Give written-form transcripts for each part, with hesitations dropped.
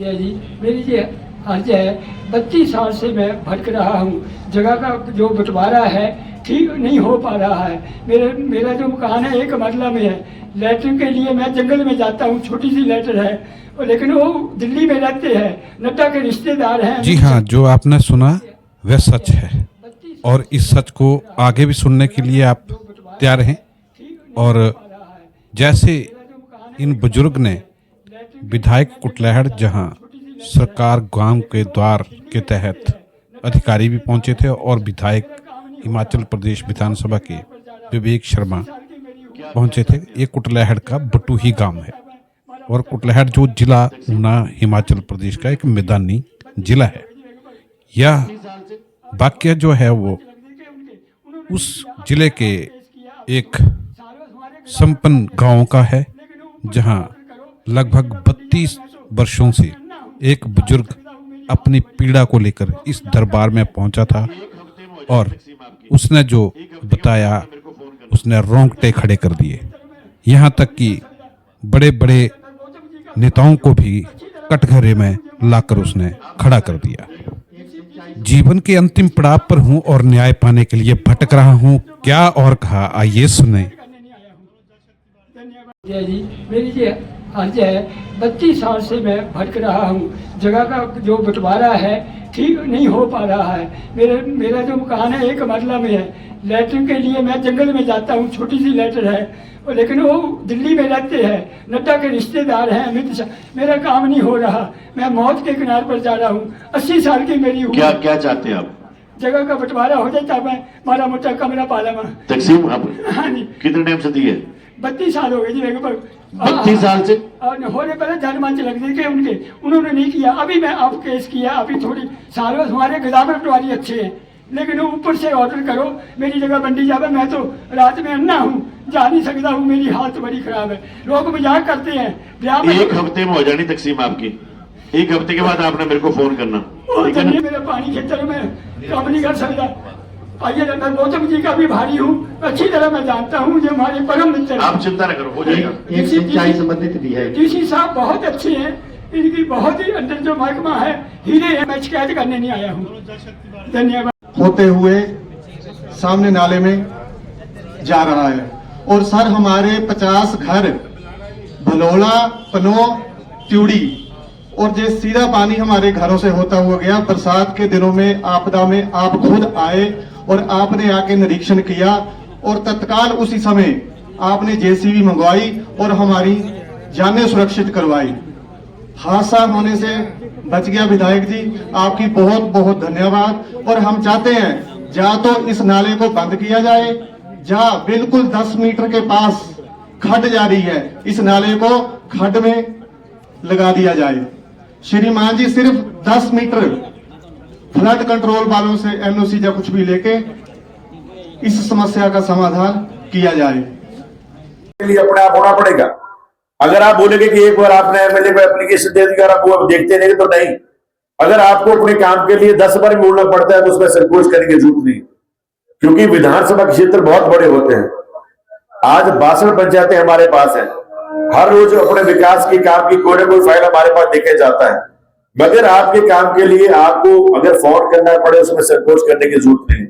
भैया जी, मेरी ये अर्ज है। 32 साल से मैं भटक रहा हूँ। जगह का जो बंटवारा है ठीक नहीं हो पा रहा है। मेरा जो मकान है एक मरला में है। लैट्रिन के लिए मैं जंगल में जाता हूँ, छोटी सी लैटर है, और लेकिन वो दिल्ली में रहते हैं, नड्डा के रिश्तेदार हैं। जी हाँ, जो आपने सुना वह सच है और इस सच को आगे भी सुनने के लिए आप तैयार हैं। और जैसे इन बुजुर्ग ने विधायक कुटलैहड़, जहां सरकार गांव के द्वार के तहत अधिकारी भी पहुंचे थे और विधायक हिमाचल प्रदेश विधानसभा के विवेक शर्मा पहुंचे थे। ये कुटलैहड़ का बटूही गांव है और कुटलैहड़ जो जिला ऊना हिमाचल प्रदेश का एक मैदानी जिला है। यह वाक्य जो है वो उस जिले के एक संपन्न गांव का है, जहां लगभग 32 वर्षों से एक बुजुर्ग अपनी पीड़ा को लेकर इस दरबार में पहुंचा था और उसने जो बताया उसने रोंगटे खड़े कर दिए। यहाँ तक कि बड़े बड़े नेताओं को भी कटघरे में लाकर उसने खड़ा कर दिया। जीवन के अंतिम पड़ाव पर हूं और न्याय पाने के लिए भटक रहा हूं। क्या और कहा, आइए सुने। जी, मेरी ये अर्ज है। 32 साल से मैं भटक रहा हूँ। जगह का जो बंटवारा है ठीक नहीं हो पा रहा है। मेरा जो मकान है एक मरला में है। लैट्रिन के लिए मैं जंगल में जाता हूँ, छोटी सी लैटर है, और लेकिन वो दिल्ली में रहते हैं, नड्डा के रिश्तेदार हैं, अमित शाह। मेरा काम नहीं हो रहा, मैं मौत के किनारे पर जा रहा हूँ। 80 साल की मेरी उम्र। क्या चाहते हैं आप? जगह का बंटवारा हो जाता, मैं मारा मोटा कमरा पाला में तकसीम आप हाँ जी। कितने टाइम से दी है? 32 साल हो गए जी लगभग। 32 साल से होने पहले जनमंच लगने के उनके, उन्होंने नहीं किया। अभी मैं आप केस किया, अभी थोड़ी सालों हमारे गोदाम पटवारी अच्छे हैं, लेकिन वो ऊपर से ऑर्डर करो मेरी जगह बंटी जावे। मैं तो रात में अन्ना हूँ, जा नहीं सकता हूँ, मेरी हालत बड़ी खराब है। लोग मजाक करते हैं। ब्याह में 1 हफ्ते में हो जानी तकसीम आपकी। 1 हफ्ते के बाद आपने मेरे को फोन करना, ठीक है ना? मेरे पानी खेतर में काम नहीं कर सकता। आइए, मैं गौतम जी का भी भारी हूँ, अच्छी तरह मैं जानता हूँ, मुझे हमारे परम मित्र। आप चिंता न करो, हो जाएगा। एक सिंचाई संबंधित भी है। डीसी साहब बहुत अच्छे हैं, इनकी बहुत ही अंदर जो महकमा है हीरे है। मैं शिकायत करने नहीं आया हूँ। धन्यवाद। होते हुए सामने नाले में जा रहा है और सर हमारे 50 घर भलोड़ा, पनो, त्यूड़ी और ये सीधा पानी हमारे घरों से होता हुआ गया। बरसात के दिनों में आपदा में आप खुद आए और आपने आके निरीक्षण किया और तत्काल उसी समय आपने जेसीबी मंगवाई और हमारी जानें सुरक्षित करवाई। हादसा होने से बच गया विधायक जी, आपकी बहुत बहुत धन्यवाद। और हम चाहते हैं या तो इस नाले को बंद किया जाए, या बिल्कुल 10 मीटर के पास खड्ड जा रही है, इस नाले को खड्ड में लगा दिया जाए। श्रीमान जी, सिर्फ 10 मीटर फ्लड कंट्रोल वालों से एनओसी या कुछ भी लेके इस समस्या का समाधान किया जाए। के लिए अपने आप होना पड़ेगा। अगर आप बोलेंगे कि एक बार आपने एमएलए को एप्लीकेशन दे दी, आप वो देखते नहीं तो नहीं। अगर आपको अपने काम के लिए 10 बार बोलना पड़ता है तो उसमें संकोच करेंगे जरूरत नहीं, क्योंकि विधानसभा के क्षेत्र बहुत बड़े होते हैं। आज 62 पंचायतें हमारे पास हैं। हर रोज अपने विकास के काम की कोई ना कोई फाइल हमारे पास देखे जाता है, मगर आपके काम के लिए आपको अगर फोन करना पड़े उसमें संकोच करने की जरूरत नहीं।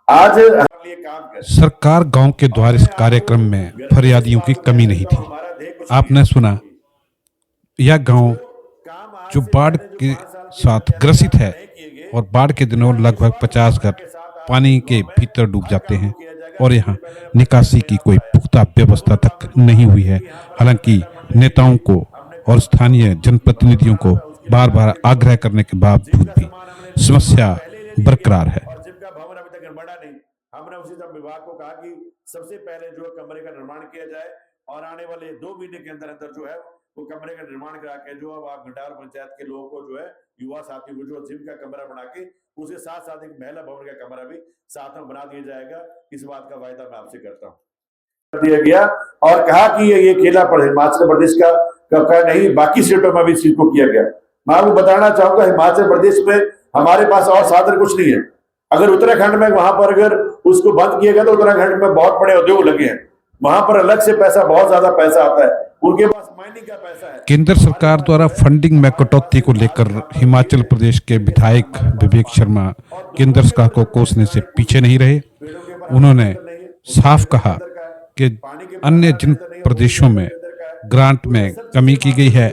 आज लिए काम सरकार गांव के द्वार इस कार्यक्रम में फरियादियों की कमी नहीं थी। आपने सुना, यह गांव जो बाढ़ के साथ ग्रसित है और बाढ़ के दिनों लगभग 50 घर पानी के भीतर डूब जाते हैं और यहाँ निकासी की कोई पुख्ता व्यवस्था तक नहीं हुई है। हालांकि नेताओं को और स्थानीय जनप्रतिनिधियों को बार बार आग्रह करने के बावजूद भी समस्या बरकरार है। जिनका भवन अभी तक बना नहीं, हमने उसी विभाग को कहा कि सबसे पहले जो कमरे का निर्माण किया जाए और आने वाले 2 महीने के अंदर अंदर जो है वो कमरे का निर्माण करा के जो अब आप घंटार पंचायत के लोगों को जो है युवा साथी को जो जिम का कमरा बना के उसके साथ साथ एक महिला भवन का कमरा भी साथ में बना दिया जाएगा। इस बात का वायदा मैं आपसे करता हूँ। दिया गया और कहा कि ये खेला पड़े हिमाचल प्रदेश का नहीं, बाकी स्टेटों में भी इस चीज को किया गया। मैं आपको बताना चाहूंगा, हिमाचल प्रदेश में हमारे पास और साधन कुछ नहीं है। अगर उत्तराखंड में वहां पर अगर उसको बंद किया गया तो उत्तराखंड में बहुत बड़े उद्योग लगे हैं, वहां पर अलग से पैसा, बहुत ज्यादा पैसा आता है, उनके पास माइनिंग का पैसा है। केंद्र सरकार द्वारा फंडिंग में कटौती को लेकर हिमाचल प्रदेश के विधायक विवेक शर्मा केंद्र सरकार को कोसने से पीछे नहीं रहे। उन्होंने साफ कहा कि अन्य जिन प्रदेशों में ग्रांट में कमी की गई है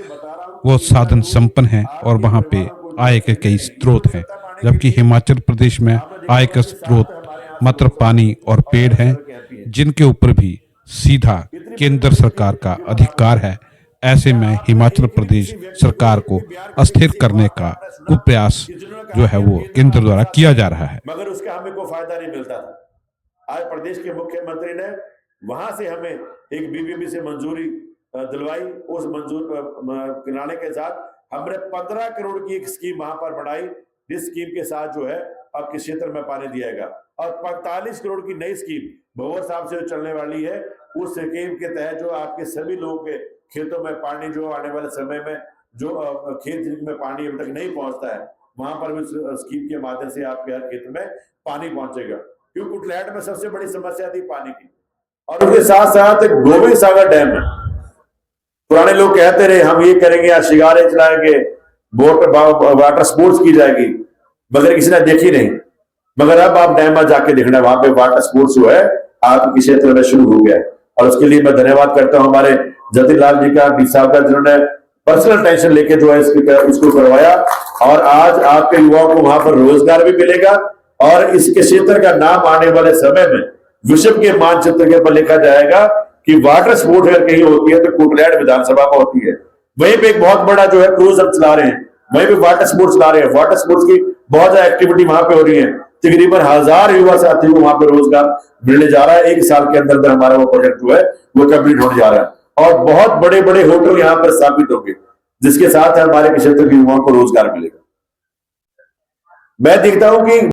वो साधन संपन्न हैं और वहां पे आय के कई स्रोत हैं, जबकि हिमाचल प्रदेश में आय का स्रोत मात्र पानी और पेड़ हैं, जिनके ऊपर भी सीधा केंद्र सरकार का अधिकार है। ऐसे में हिमाचल प्रदेश सरकार को अस्थिर करने का कुप्रयास जो है वो केंद्र द्वारा किया जा रहा है, मगर उसका हमें कोई फायदा नहीं मिलता था। आज प्रदेश के मुख्यमंत्री ने वहां से हमें एक बीबीबी से मंजूरी दिलवाई। उस मंजूर कराने के साथ हमने 15 करोड़ की एक स्कीम वहां पर बढ़ाई, जिस स्कीम के साथ जो है आपके क्षेत्र में पानी दिएगा। और 45 करोड़ की नई स्कीम भवर साहब से चलने वाली है। उस स्कीम के तहत जो आपके सभी लोगों के खेतों में पानी जो आने वाले समय में जो खेत जिनमें पानी अभी तक नहीं पहुंचता है, वहां पर भी स्कीम के माध्यम से आपके हर खेत में पानी पहुंचेगा। क्योंकि कुटलैहड़ में सबसे बड़ी समस्या थी पानी की। और उसके साथ साथ गोविंद सागर डैम है। पुराने लोग कहते रहे हम ये करेंगे, या शिगारे चलाएंगे, बोट वाटर स्पोर्ट्स की जाएगी, मगर किसी ने देखी नहीं। मगर अब आप डैम में जाके देखना, वहां पे वाटर स्पोर्ट्स जो है आपके क्षेत्र में शुरू हो गया है। और उसके लिए मैं धन्यवाद करता हूं हमारे जतिन लाल जी का, डी साहब का, जिन्होंने पर्सनल टेंशन लेके जो है इसको करवाया। और आज आपके युवाओं को वहां पर रोजगार भी मिलेगा और इसके क्षेत्र का नाम आने वाले समय में विश्व के मानचित्र के ऊपर लिखा जाएगा कि वाटर स्पोर्ट अगर कहीं होती है तो कुटलैहड़ विधानसभा में होती है। वहीं पे एक बहुत बड़ा जो है क्रूज हम चला रहे हैं, वहीं पे वाटर स्पोर्ट्स चला रहे हैं। वाटर स्पोर्ट्स की बहुत ज्यादा एक्टिविटी वहां पे हो रही है। तकरीबन 1000 युवा साथियों को वहां पर रोजगार मिलने जा रहा है। एक साल के अंदर हमारा वो प्रोजेक्ट जो है वो कंप्लीट होने जा रहा है और बहुत बड़े बड़े होटल यहाँ पर स्थापित होंगे, जिसके साथ हमारे क्षेत्र के युवाओं को रोजगार मिलेगा। मैं देखता हूं कि